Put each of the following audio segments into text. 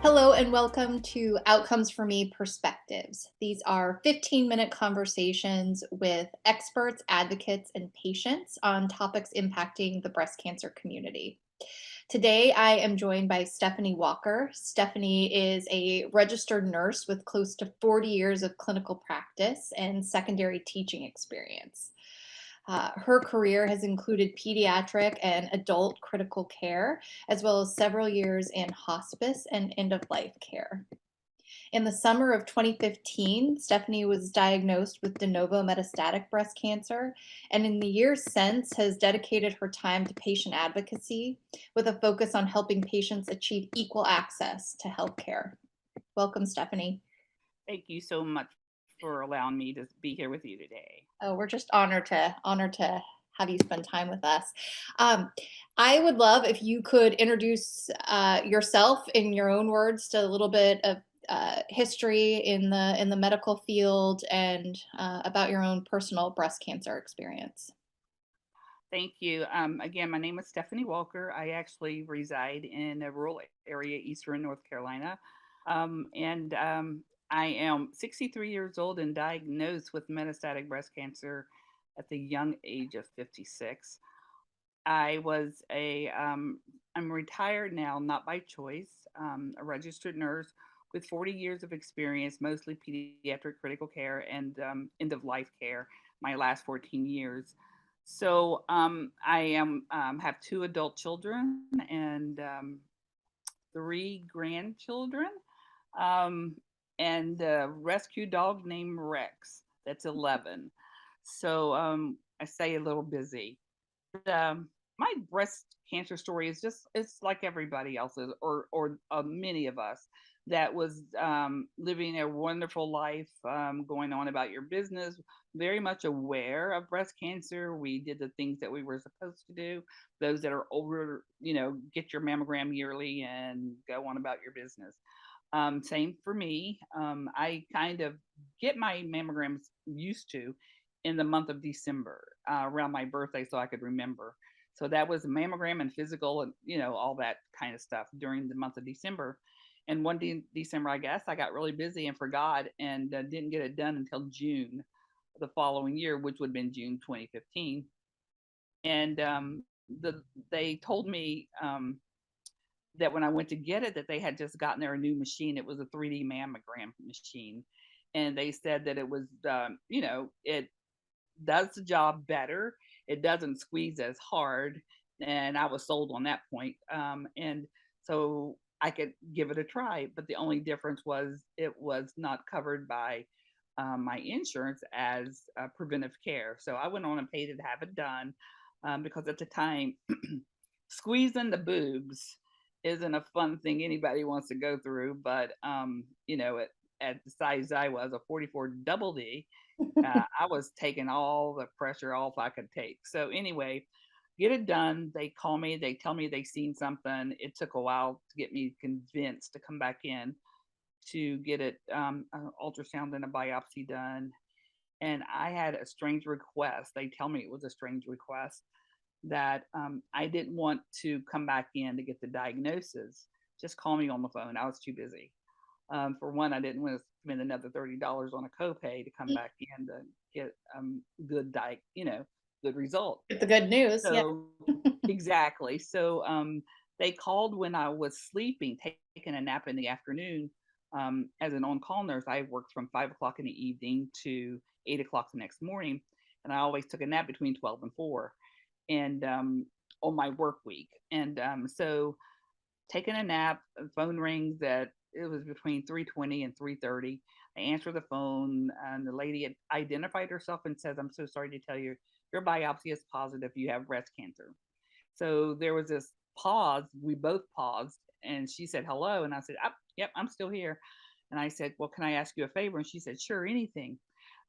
Hello and welcome to Outcomes for Me Perspectives. These are 15-minute conversations with experts, advocates, and patients on topics impacting the breast cancer community. Today, I am joined by Stephanie Walker. Stephanie is a registered nurse with close to 40 years of clinical practice and secondary teaching experience. Her career has included pediatric and adult critical care, as well as several years in hospice and end of life care. In the summer of 2015, Stephanie was diagnosed with de novo metastatic breast cancer, and in the years since has dedicated her time to patient advocacy with a focus on helping patients achieve equal access to healthcare. Welcome, Stephanie. Thank you so much for allowing me to be here with you today. Oh, we're just honored to have you spend time with us. Um, I would love if you could introduce yourself in your own words to a little bit of history in the medical field and about your own personal breast cancer experience. Thank you. Again, my name is Stephanie Walker. I actually reside in a rural area, Eastern North Carolina. And I am 63 years old and diagnosed with metastatic breast cancer at the young age of 56. I was I'm retired now, not by choice, a registered nurse with 40 years of experience, mostly pediatric critical care and end of life care, my last 14 years. I have two adult children and three grandchildren, um, and a rescue dog named Rex. That's 11. I stay a little busy. My breast cancer story is just it's like everybody else's or many of us that was living a wonderful life, going on about your business, very much aware of breast cancer. We did the things that we were supposed to do. Those that are older, get your mammogram yearly and go on about your business. Same for me. I kind of get my mammograms used to in the month of December, around my birthday, so I could remember. So that was a mammogram and physical and all that kind of stuff during the month of December. And December, I guess I got really busy and forgot and didn't get it done until June the following year, which would have been June 2015. And they told me that when I went to get it, that they had just gotten their new machine. It was a 3D mammogram machine, and they said that it was, it does the job better. It doesn't squeeze as hard, and I was sold on that point. And so I could give it a try, but the only difference was it was not covered by my insurance as preventive care. So I went on and paid to have it done, because at the time, squeezing the boobs isn't a fun thing anybody wants to go through. But at the size I was, a 44 double D, I was taking all the pressure off I could take. So anyway, get it done. They call me. They tell me they seen something. It took a while to get me convinced to come back in to get it, an ultrasound and a biopsy done. And I had a strange request. They tell me it was a strange request that I didn't want to come back in to get the diagnosis. Just call me on the phone. I was too busy. For one, I didn't want to spend another $30 on a copay to come back in to get good good result. Get the good news. Yeah. So exactly. They called when I was sleeping, taking a nap in the afternoon. As an on-call nurse, I worked from 5 o'clock in the evening to 8 o'clock the next morning, and I always took a nap between 12 and 4, and on my work week. And so taking a nap, phone rings at it was between 3:20 and 3:30. I answer the phone, and the lady had identified herself and says, "I'm so sorry to tell you, your biopsy is positive. You have breast cancer." So there was this pause. We both paused, and she said, "Hello," and I said, "Yep, I'm still here." And I said, "Well, can I ask you a favor?" And she said, "Sure, anything."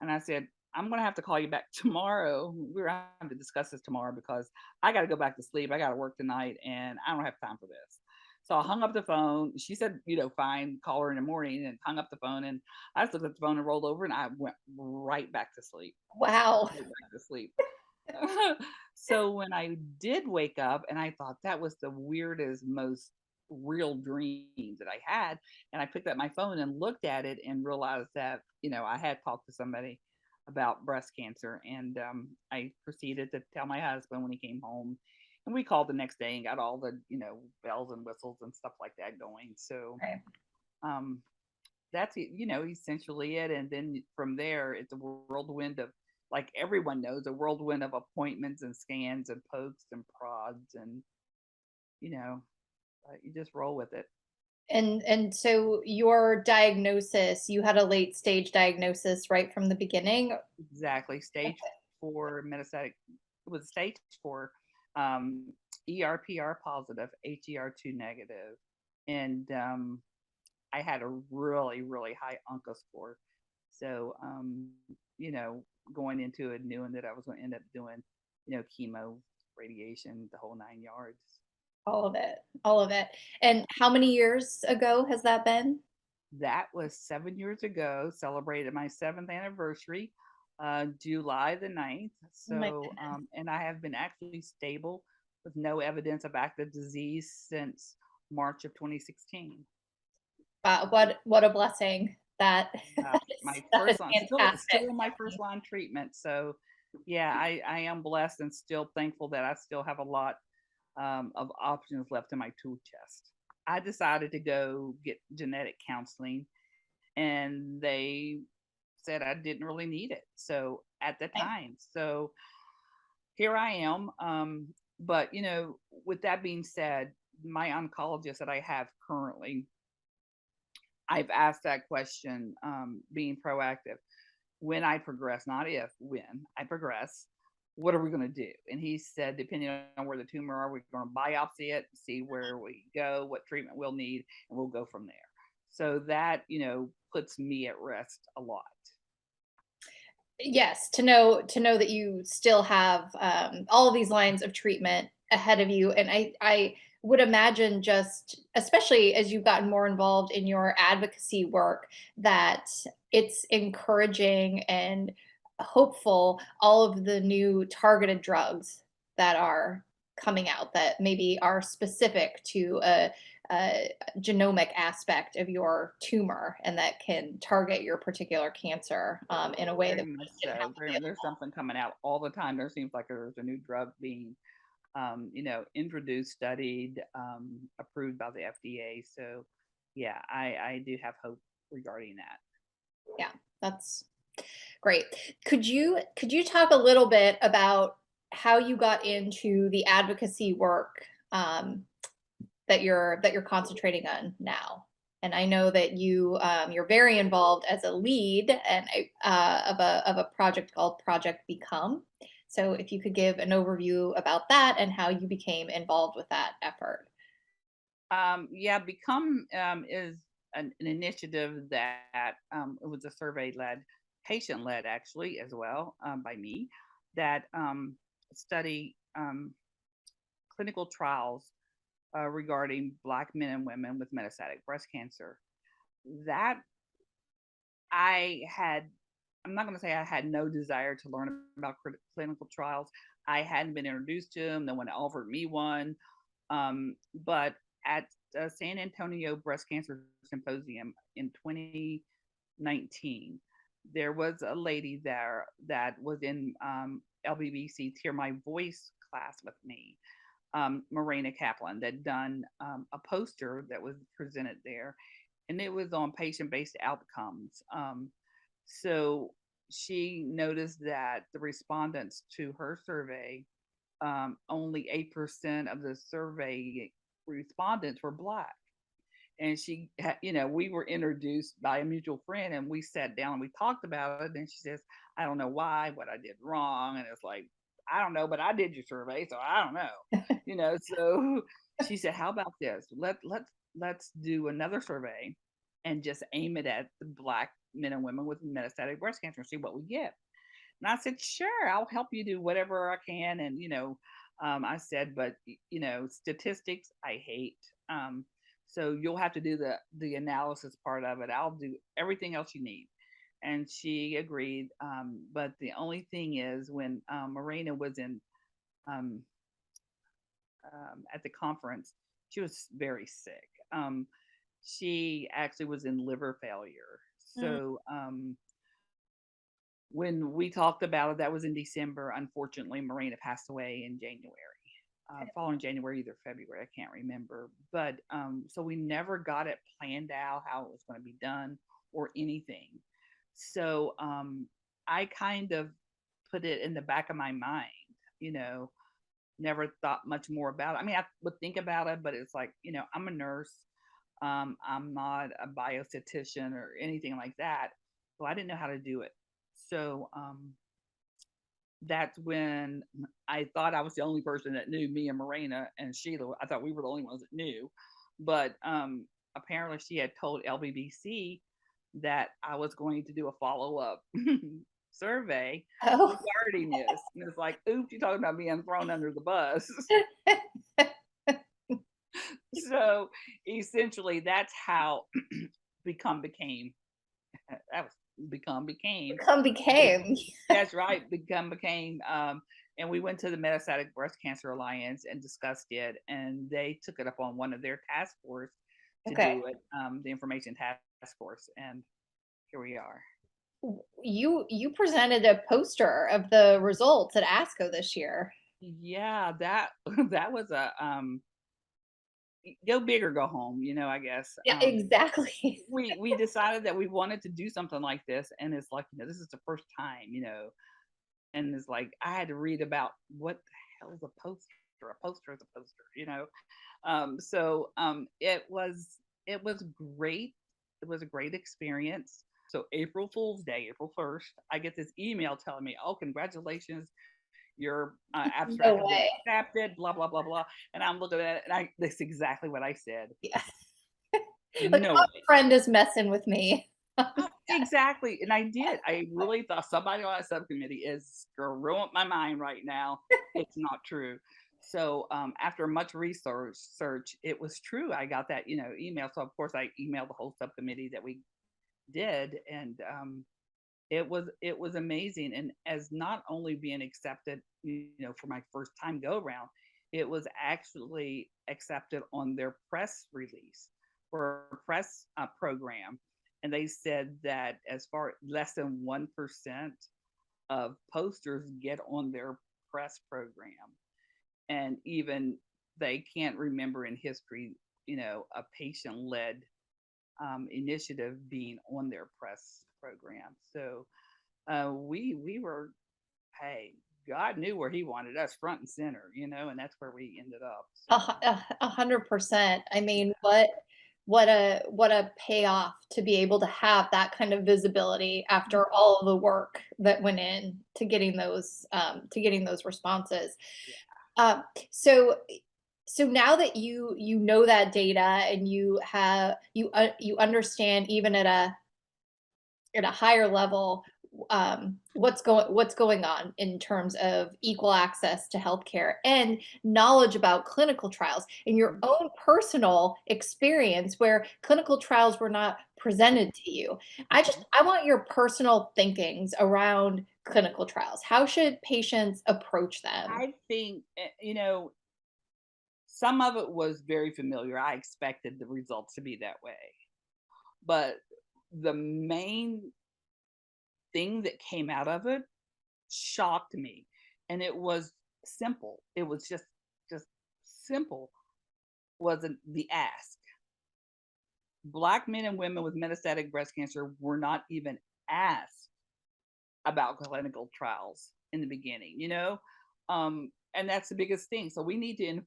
And I said, "I'm going to have to call you back tomorrow. We're going to have to discuss this tomorrow because I got to go back to sleep. I got to work tonight, and I don't have time for this." So I hung up the phone. She said, "Fine, call her in the morning," and hung up the phone. And I just looked at the phone and rolled over, and I went right back to sleep. Wow. Right back to sleep. So when I did wake up, and I thought that was the weirdest, most real dreams that I had. And I picked up my phone and looked at it and realized that, I had talked to somebody about breast cancer. And I proceeded to tell my husband when he came home. And we called the next day and got all the, bells and whistles and stuff like that going. So Right. um, that's, essentially it. And then from there, it's a whirlwind of, like everyone knows, a whirlwind of appointments and scans and pokes and prods. And, you know, you just roll with it. And so your diagnosis, you had a late stage diagnosis right from the beginning? Exactly. Stage 4 metastatic, it was stage 4, um, ERPR positive, HER2 negative. And I had a really, really high ONCA score. So, you know, going into it, knowing that I was going to end up doing, chemo, radiation, the whole 9 yards. All of it, all of it. And how many years ago has that been? That was 7 years ago, celebrated my seventh anniversary, July the 9th. Oh my So, goodness. and I have been actually stable with no evidence of active disease since March of 2016. Wow, what a blessing. That Yeah, is my that is first line, fantastic. still my first line treatment. So, yeah, I am blessed and still thankful that I still have a lot of options left in my tool chest. I decided to go get genetic counseling, and they said I didn't really need it. So at the Right. time, so here I am. But with that being said, my oncologist that I have currently, I've asked that question, being proactive. When I progress, not if, when I progress, what are we going to do? And he said, depending on where the tumor are, we're going to biopsy it, see where we go, what treatment we'll need, and we'll go from there. So that, puts me at rest a lot. Yes, to know that you still have, all of these lines of treatment ahead of you, and I would imagine just especially as you've gotten more involved in your advocacy work, that it's encouraging and hopeful all of the new targeted drugs that are coming out that maybe are specific to a genomic aspect of your tumor and that can target your particular cancer in a way Very that we much just didn't have so. to do. There's something coming out all the time. There seems like there's a new drug being, introduced, studied, approved by the FDA. So, yeah, I do have hope regarding that. Yeah, that's great. Could you talk a little bit about how you got into the advocacy work that you're concentrating on now? And I know that you're very involved as a lead and of a project called Project Become. So if you could give an overview about that and how you became involved with that effort. Yeah, Become is an initiative that it was a survey led, patient led actually as well, by me, that study clinical trials regarding Black men and women with metastatic breast cancer. That I had, I'm not going to say I had no desire to learn about clinical trials. I hadn't been introduced to them. No one offered me one. But at San Antonio Breast Cancer Symposium in 2019, there was a lady there that was in LBBC's Hear My Voice class with me, Morena Kaplan, that done a poster that was presented there, and it was on patient-based outcomes. So she noticed that the respondents to her survey, only 8% of the survey respondents were Black. And we were introduced by a mutual friend, and we sat down and we talked about it. And she says, I don't know why, what I did wrong. And it's like, I don't know, but I did your survey, so I don't know. So she said, how about this? Let's do another survey and just aim it at the Black men and women with metastatic breast cancer and see what we get. And I said, sure, I'll help you do whatever I can. And, I said, but, statistics, I hate. So you'll have to do the analysis part of it. I'll do everything else you need. And she agreed. But the only thing is, when Marina was in um, at the conference, She was very sick. She actually was in liver failure. Mm, So, when we talked about it, that was in December. Unfortunately, Marina passed away in January. Following January, either February, I can't remember. But so we never got it planned out how it was going to be done or anything. So I kind of put it in the back of my mind, you know, never thought much more about it. I mean, I would think about it, but it's like, I'm a nurse. I'm not a biostatistician or anything like that. So I didn't know how to do it. So that's when I thought I was the only person that knew, me and Morena and Sheila. I thought we were the only ones that knew. But apparently she had told LBBC that I was going to do a follow up survey oh. regarding this. And it's like, oops, you're talking about being thrown under the bus. So essentially, that's how become became. That was become became. Become became. That's right. Became, and we went to the Metastatic Breast Cancer Alliance and discussed it, and they took it up on one of their task force to Okay. do it, the information task force, and here we are. You presented a poster of the results at ASCO this year. Yeah, that that was a go big or go home, I guess. Yeah, exactly. We decided that we wanted to do something like this, and it's like, this is the first time, and it's like I had to read about what the hell is a poster. A poster is a poster. It was great. It was a great experience. So April Fool's Day, April 1st, I get this email telling me, "Oh, congratulations, your No abstract has been way. accepted." Blah blah blah blah. And I'm looking at it, and that's exactly what I said. Yeah. Like, No what way. friend is messing with me? Oh, exactly, and I did. I really thought somebody on that subcommittee is screwing with my mind right now. It's not true. So, after much search, it was true. I got that, email. So of course I emailed the whole subcommittee that we did, and it was amazing. And as not only being accepted, for my first time go round, it was actually accepted on their press release or press program. And they said that as far less than 1% of posters get on their press program. And even they can't remember in history, a patient led initiative being on their press program. So we were, hey, God knew where He wanted us, front and center, and that's where we ended up. So 100%. I mean, yeah. what a payoff to be able to have that kind of visibility after all of the work that went in to getting those responses. Yeah. Um, so so now that you know that data and you understand even at a higher level, what's going on in terms of equal access to healthcare and knowledge about clinical trials and your Mhm. own personal experience where clinical trials were not presented to you. Mhm. I want your personal thinkings around clinical trials. How should patients approach them? I think, some of it was very familiar. I expected the results to be that way. But the main thing that came out of it shocked me. And it was simple. It was just simple. Wasn't the ask. Black men and women with metastatic breast cancer were not even asked about clinical trials in the beginning, and that's the biggest thing. So we need to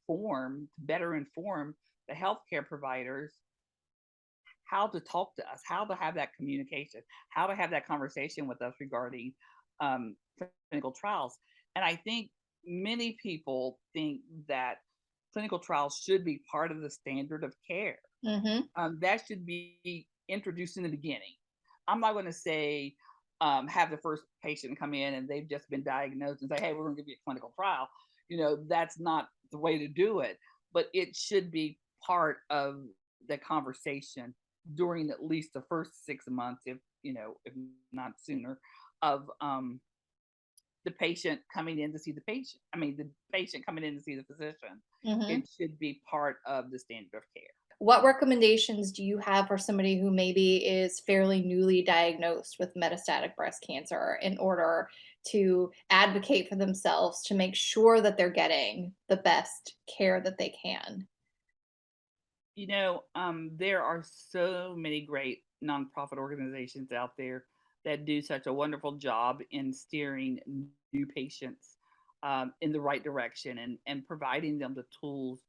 better inform the healthcare providers how to talk to us, how to have that communication, how to have that conversation with us regarding um, clinical trials. And I think many people think that clinical trials should be part of the standard of care. Mhm. That should be introduced in the beginning. I'm not going to say have the first patient come in and they've just been diagnosed and say, "Hey, we're going to give you a clinical trial." That's not the way to do it. But it should be part of the conversation during at least the first 6 months, if not sooner, of the patient coming in to see the patient. I mean, the patient coming in to see the physician. Mhm. It should be part of the standard of care. What recommendations do you have for somebody who maybe is fairly newly diagnosed with metastatic breast cancer in order to advocate for themselves to make sure that they're getting the best care that they can? There are so many great nonprofit organizations out there that do such a wonderful job in steering new patients in the right direction and providing them the tools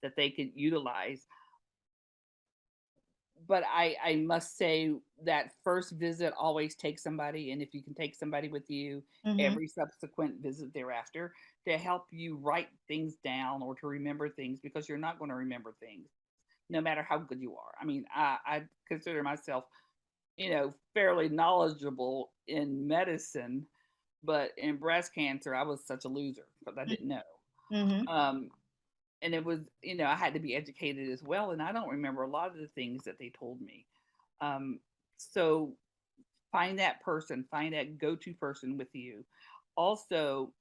that they can utilize. But I must say that first visit always takes somebody, and if you can take somebody with you Mhm. every subsequent visit thereafter to help you write things down or to remember things, because you're not going to remember things no matter how good you are. I mean, I consider myself, fairly knowledgeable in medicine, but in breast cancer, I was such a loser because I didn't know. Mhm. Um, and it was, I had to be educated as well, and I don't remember a lot of the things that they told me. Um, so find that person, find that go-to person with you. Also,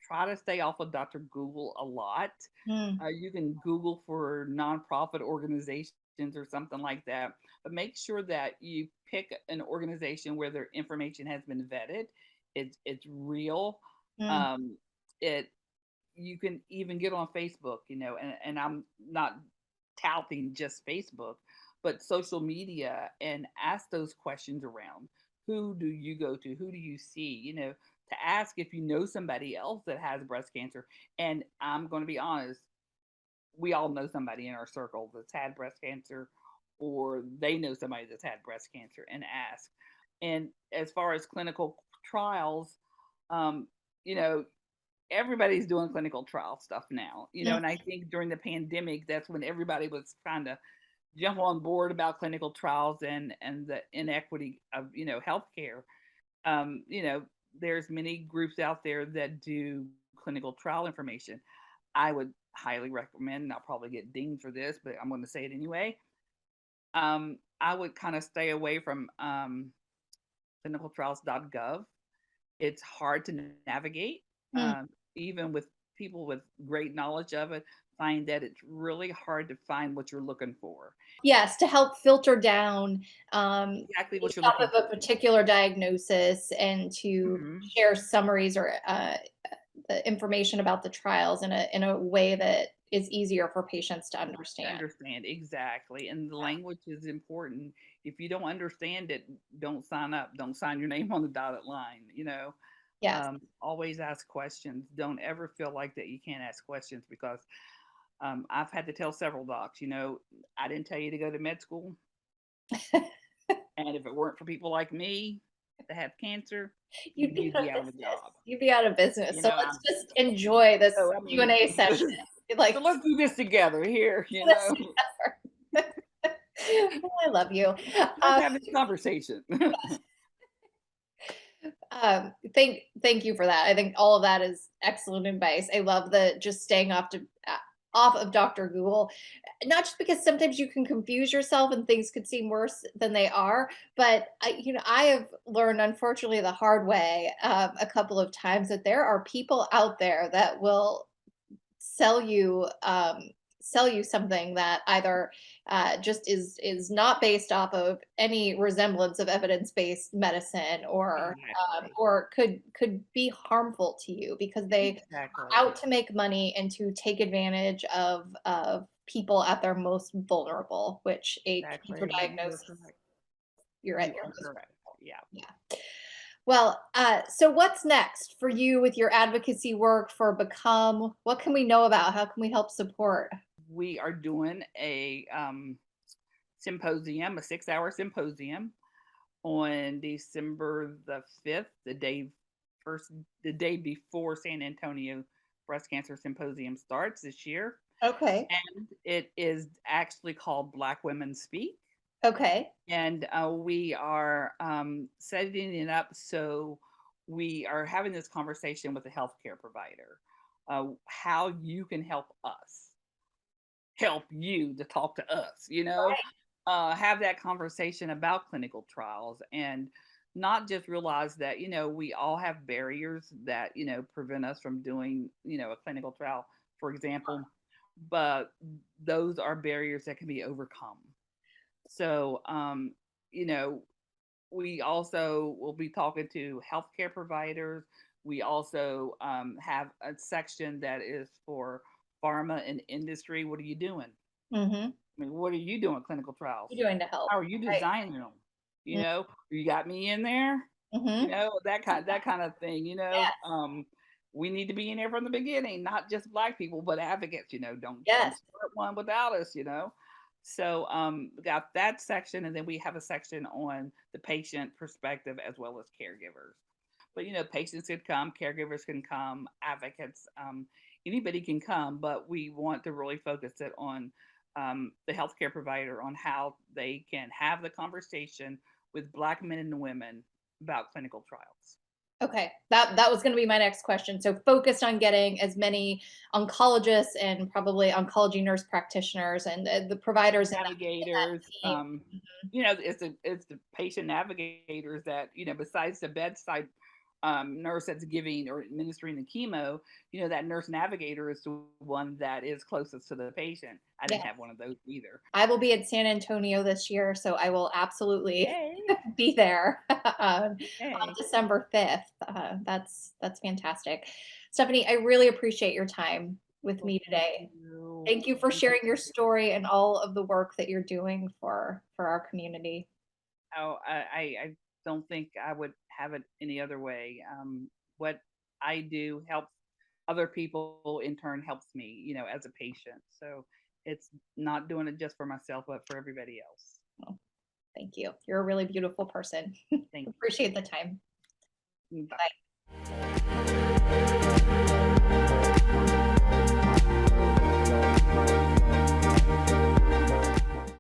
try to stay off of Dr. Google a lot. Mm. You can Google for nonprofit organizations or something like that, but make sure that you pick an organization where their information has been vetted. It's real. Mm. Um, it You can even get on Facebook, and I'm not touting just Facebook, but social media, and ask those questions around. Who do you go to? Who do you see? To ask if you know somebody else that has breast cancer. And I'm going to be honest, we all know somebody in our circle that's had breast cancer, or they know somebody that's had breast cancer, and ask. And as far as clinical trials, um, you know, everybody's doing clinical trial stuff now, Mm. and I think during the pandemic, that's when everybody was trying to jump on board about clinical trials and the inequity of, healthcare. Um, you know, there's many groups out there that do clinical trial information. I would highly recommend, and I'll probably get dinged for this, but I'm going to say it anyway. I would kind of stay away from clinicaltrials.gov. It's hard to navigate, Mm. even with people with great knowledge of it, find that it's really hard to find what you're looking for. Yes, to help filter down, Exactly what based you're off looking of a for. particular diagnosis and to Mhm. share summaries or, the information about the trials in a way that is easier for patients to To understand. understand, exactly, and the language is important. If you don't understand it, don't sign up. Don't sign your name on the dotted line, Yes. Always ask questions. Don't ever feel like that you can't ask questions, because I've had to tell several docs, I didn't tell you to go to med school, and if it weren't for people like me that have cancer, You'd be you'd out be of out of a business. job. You'd be out of business. You So know, let's I'm just enjoy this so I mean, Q&A session. so Like, let's do this together here, do this together. I love you. Let's Um, have this conversation. thank you for that. I think all of that is excellent advice. I love the just staying off of Dr. Google, not just because sometimes you can confuse yourself and things could seem worse than they are, but I have learned, unfortunately, the hard way a couple of times that there are people out there that will sell you sell you something that either just is not based off of any resemblance of evidence-based medicine Exactly. or could be harmful to you because they are Exactly. out to make money and to take advantage of people at their most vulnerable, which a cancer Exactly. You're diagnosis, correct. you're at You your are most correct. Yeah. vulnerable. Yeah. Well, so what's next for you with your advocacy work for Become? What can we know about? How can we help support? We are doing a symposium, a 6-hour symposium on December the 5th, the day before San Antonio Breast Cancer Symposium starts this year. Okay. And it is actually called Black Women Speak. Okay. And we are setting it up so we are having this conversation with a healthcare provider, how you can help you to talk to us, have that conversation about clinical trials and not just realize that, we all have barriers that, prevent us from doing, a clinical trial, for example, but those are barriers that can be overcome. So, you know, we also will be talking to healthcare providers. We also have a section that is for pharma and industry. What are you doing? Mhm. I mean, what are you doing clinical trials? You're doing to help. How are you Right. designing them? You got me in there, Mhm. that kind of thing, Yes. we need to be in there from the beginning, not just black people, but advocates, don't Yes. start one without us. So we got that section, and then we have a section on the patient perspective as well as caregivers. But patients can come, caregivers can come, advocates, anybody can come, but we want to really focus it on the healthcare provider on how they can have the conversation with Black men and women about clinical trials. Okay. That was gonna be my next question. So focused on getting as many oncologists and probably oncology nurse practitioners and the providers in that Navigators, team. Mhm. it's the patient navigators that, besides the bedside nurse that's giving or administering the chemo, that nurse navigator is the one that is closest to the patient. I didn't Yeah. have one of those either. I will be in San Antonio this year, so I will absolutely Yay! be there on Yay! December 5th. That's fantastic. Stephanie, I really appreciate your time with Well, me thank today. you. Thank you for Thank you sharing for your story and all of the work that you're doing for our community. Oh, I don't think I would have it any other way. What I do helps other people, in turn helps me, as a patient. So it's not doing it just for myself, but for everybody else. Well, thank you. You're a really beautiful person. Thank Appreciate the time. you. Bye. Bye.